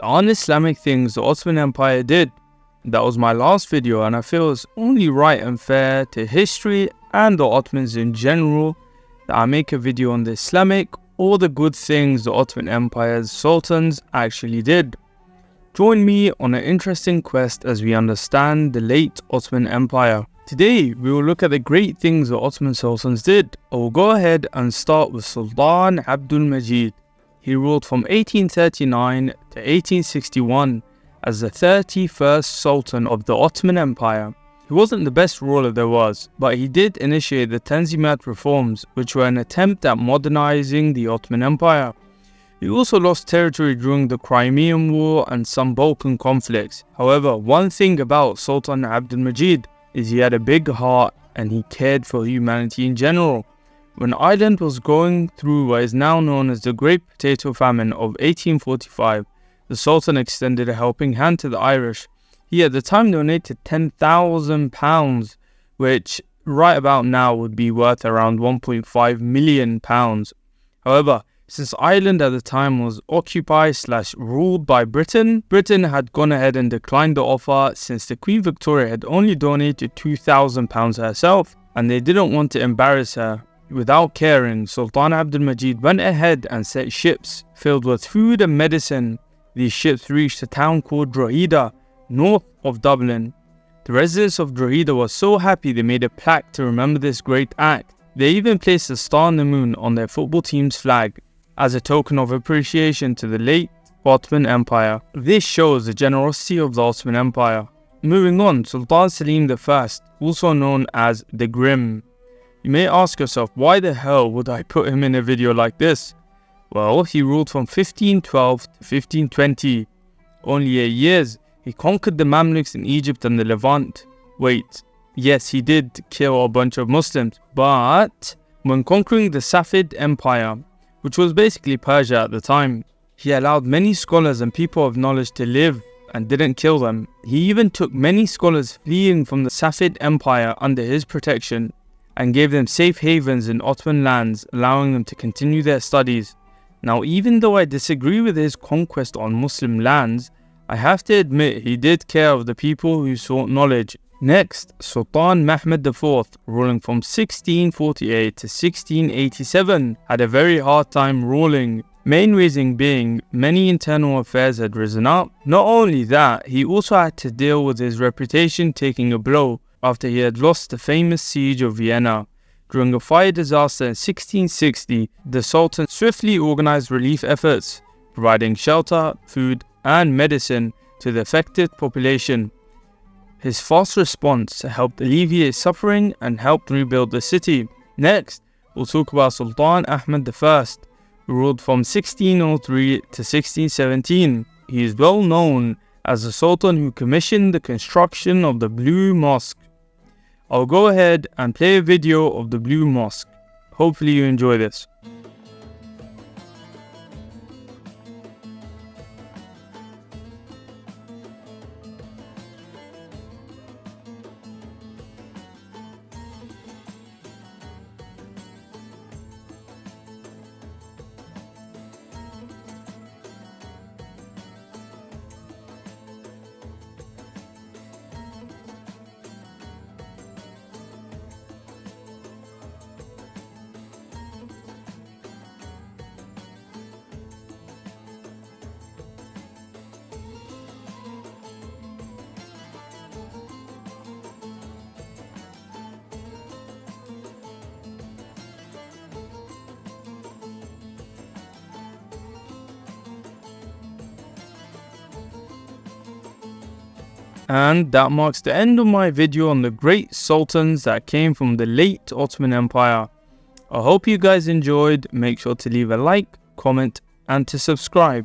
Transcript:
the un-Islamic things the Ottoman Empire did. That was my last video, and I feel it's only right and fair to history and the Ottomans in general that I make a video on the Islamic or the good things the Ottoman Empire's sultans actually did. Join me on an interesting quest as we understand the late Ottoman Empire. Today we will look at the great things the Ottoman sultans did. I will go ahead and start with Sultan Abdul Majid. He ruled from 1839 to 1861 as the 31st Sultan of the Ottoman Empire. He wasn't the best ruler there was, but he did initiate the Tanzimat reforms, which were an attempt at modernizing the Ottoman Empire. He also lost territory during the Crimean War and some Balkan conflicts. However, one thing about Sultan Abdul Majid is he had a big heart and he cared for humanity in general. When Ireland was going through what is now known as the Great Potato Famine of 1845, the Sultan extended a helping hand to the Irish. He at the time donated £10,000, which right about now would be worth around £1.5 million. However, since Ireland at the time was occupied/ruled by Britain had gone ahead and declined the offer since the Queen Victoria had only donated £2,000 herself, and they didn't want to embarrass her. Without caring, Sultan Abdul Majid went ahead and set ships filled with food and medicine. These ships reached a town called Drogheda, north of Dublin. The residents of Drogheda were so happy they made a plaque to remember this great act. They even placed a star on the moon on their football team's flag as a token of appreciation to the late Ottoman Empire. This shows the generosity of the Ottoman Empire. Moving on, Sultan Selim I, also known as the Grim. You may ask yourself, why the hell would I put him in a video like this? Well, he ruled from 1512 to 1520. Only 8 years, he conquered the Mamluks in Egypt and the Levant. Wait, yes, he did kill a bunch of Muslims, but when conquering the Safavid Empire, which was basically Persia at the time, he allowed many scholars and people of knowledge to live and didn't kill them. He even took many scholars fleeing from the Safavid Empire under his protection and gave them safe havens in Ottoman lands, allowing them to continue their studies. Now, even though I disagree with his conquest on Muslim lands, I have to admit he did care of the people who sought knowledge. Next, Sultan Mehmed IV, ruling from 1648 to 1687, had a very hard time ruling. Main reason being, many internal affairs had risen up. Not only that, he also had to deal with his reputation taking a blow after he had lost the famous siege of Vienna. During a fire disaster in 1660, the Sultan swiftly organized relief efforts, providing shelter, food, and medicine to the affected population. His fast response helped alleviate suffering and helped rebuild the city. Next, we'll talk about Sultan Ahmed I, who ruled from 1603 to 1617. He is well known as the Sultan who commissioned the construction of the Blue Mosque. I'll go ahead and play a video of the Blue Mosque. Hopefully you enjoy this. And that marks the end of my video on the great sultans that came from the late Ottoman Empire. I hope you guys enjoyed. Make sure to leave a like, comment, and to subscribe.